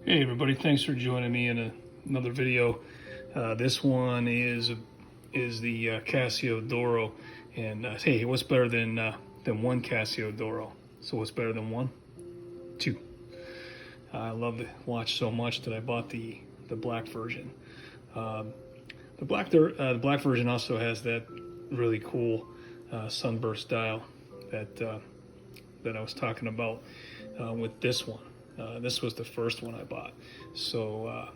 Hey everybody, thanks for joining me in another video. This one is the Casio Duro, and hey, what's better than one Casio Duro? So what's better than one? Two. I love the watch so much that I bought the black version. The black version also has that really cool sunburst dial that I was talking about with this one. This was the first one I bought, so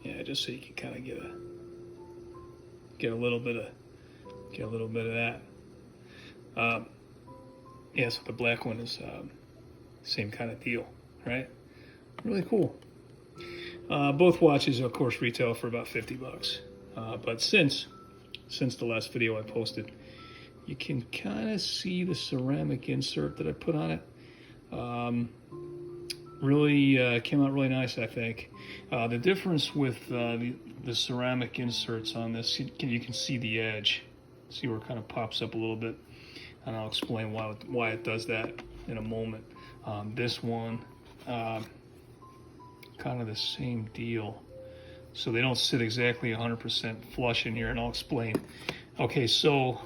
yeah, just so you can kind of get a little bit of that. Yeah, so the black one is same kind of deal, right? Really cool. Both watches, of course, retail for about $50, but since the last video I posted, you can kind of see the ceramic insert that I put on it. Really came out really nice, I think. The difference with the ceramic inserts on this, you can see the edge. See where it kind of pops up a little bit, and I'll explain why it does that in a moment. This one, kind of the same deal. So they don't sit exactly 100% flush in here, and I'll explain. Okay, so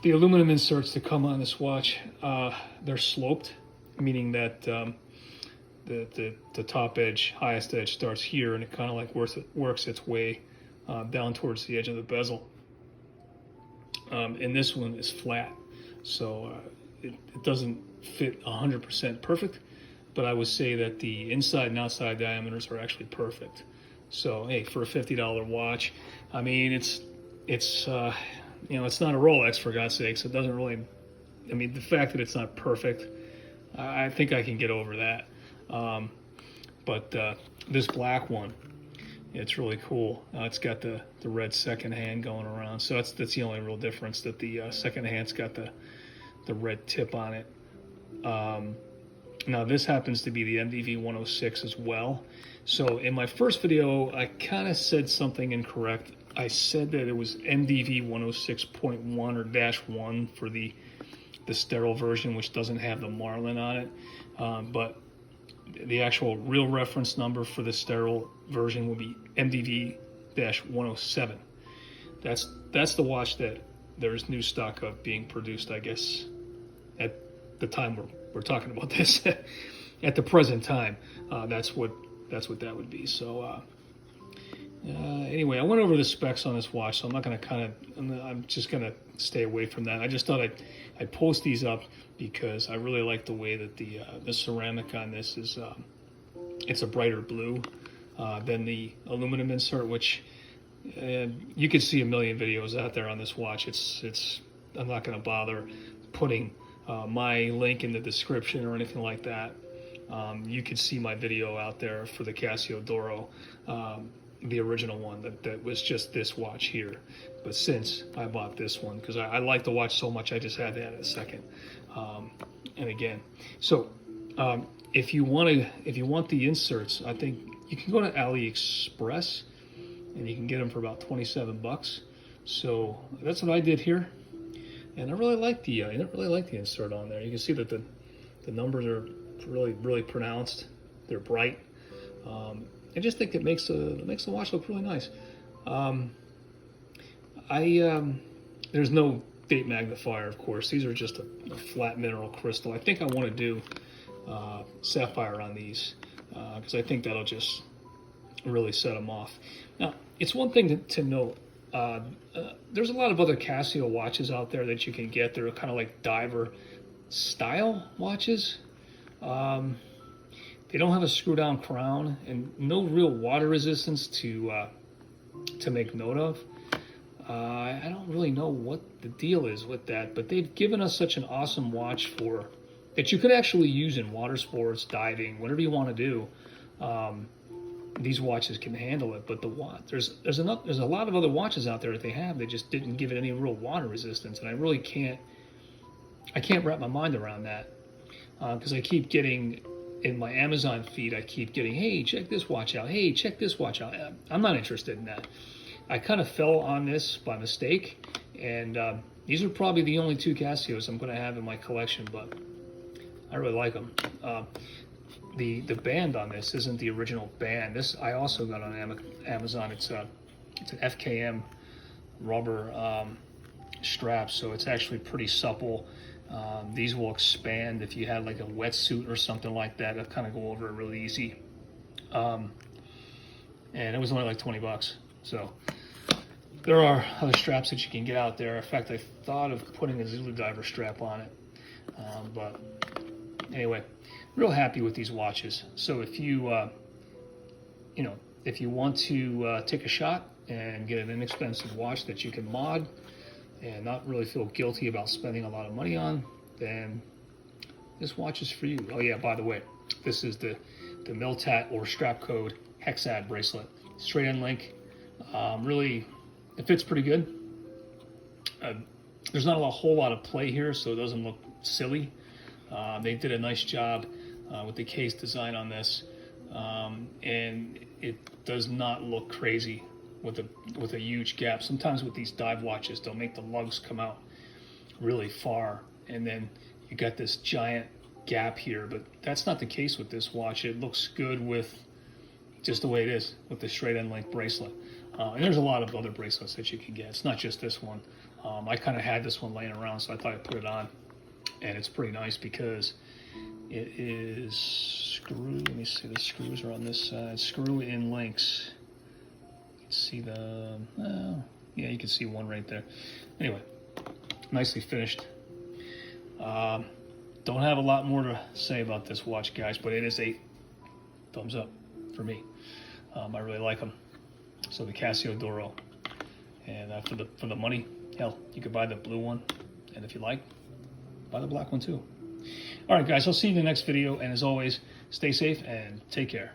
the aluminum inserts that come on this watch, they're sloped, meaning that the top edge, highest edge, starts here, and it kind of like works its way down towards the edge of the bezel. And this one is flat, so it doesn't fit 100% perfect, but I would say that the inside and outside diameters are actually perfect. So hey, for a $50 watch, I mean, it's you know, it's not a Rolex, for God's sakes. It doesn't really, I mean, the fact that it's not perfect, I think I can get over that. But this black one, it's really cool. It's got the red second hand going around. So that's the only real difference, that the second hand's got the red tip on it. Now this happens to be the MDV 106 as well. So in my first video, I kind of said something incorrect. I said that it was MDV 106.1 or -1 for the sterile version, which doesn't have the marlin on it, but the actual real reference number for the sterile version will be MDV-107. That's the watch that there's new stock of being produced, I guess, at the time we're talking about this. At the present time, that's what that would be. So anyway, I went over the specs on this watch, so I'm not going to I'm just going to stay away from that. I just thought I'd post these up because I really like the way that the ceramic on this is, it's a brighter blue than the aluminum insert, which you could see a million videos out there on this watch. I'm not going to bother putting my link in the description or anything like that. You could see my video out there for the Casio Duro, the original one that was just this watch here. But since I bought this one, because I like the watch so much, I just had to add a second. And again, so if you want the inserts, I think you can go to AliExpress and you can get them for about $27. So that's what I did here, and I really like the insert on there. You can see that the numbers are really pronounced. They're bright. I just think it makes the watch look really nice. There's no date magnifier, of course. These are just a flat mineral crystal. I think I want to do sapphire on these because I think that'll just really set them off. Now, it's one thing to note. There's a lot of other Casio watches out there that you can get. They're kind of like diver style watches. They don't have a screw down crown and no real water resistance to make note of. I don't really know what the deal is with that, but they've given us such an awesome watch that you could actually use in water sports, diving, whatever you want to do. These watches can handle it, but there's a lot of other watches out there that they just didn't give it any real water resistance, and I really can't wrap my mind around that because I keep getting, in my Amazon feed, I keep getting, hey, check this watch out. Hey, check this watch out. I'm not interested in that. I kind of fell on this by mistake, and these are probably the only two Casios I'm going to have in my collection, but I really like them. the band on this isn't the original band. This I also got on Amazon. It's an FKM rubber strap, so it's actually pretty supple. These will expand if you had like a wetsuit or something like that. They'll kind of go over it really easy. And it was only like 20 bucks. So there are other straps that you can get out there. In fact, I thought of putting a Zulu diver strap on it. But anyway, real happy with these watches. So if you, if you want to take a shot and get an inexpensive watch that you can mod and not really feel guilty about spending a lot of money on, then this watch is for you. Oh yeah, by the way, this is the Miltat or strap code Hexad bracelet. Straight end link. Really, it fits pretty good. There's not a whole lot of play here, so it doesn't look silly. They did a nice job with the case design on this, and it does not look crazy with a huge gap. Sometimes with these dive watches, they'll make the lugs come out really far, and then you got this giant gap here, but that's not the case with this watch. It looks good with just the way it is with the straight end link bracelet. And there's a lot of other bracelets that you can get. It's not just this one. I kind of had this one laying around, so I thought I'd put it on, and it's pretty nice because it is screw. Let me see, the screws are on this side. Screw in links. See the yeah, you can see one right there. Anyway, nicely finished. Don't have a lot more to say about this watch, guys, but it is a thumbs up for me. I really like them. So the Casio Duro, and for the money, hell, you could buy the blue one, and if you like, buy the black one too. All right, guys, I'll see you in the next video, and as always, stay safe and take care.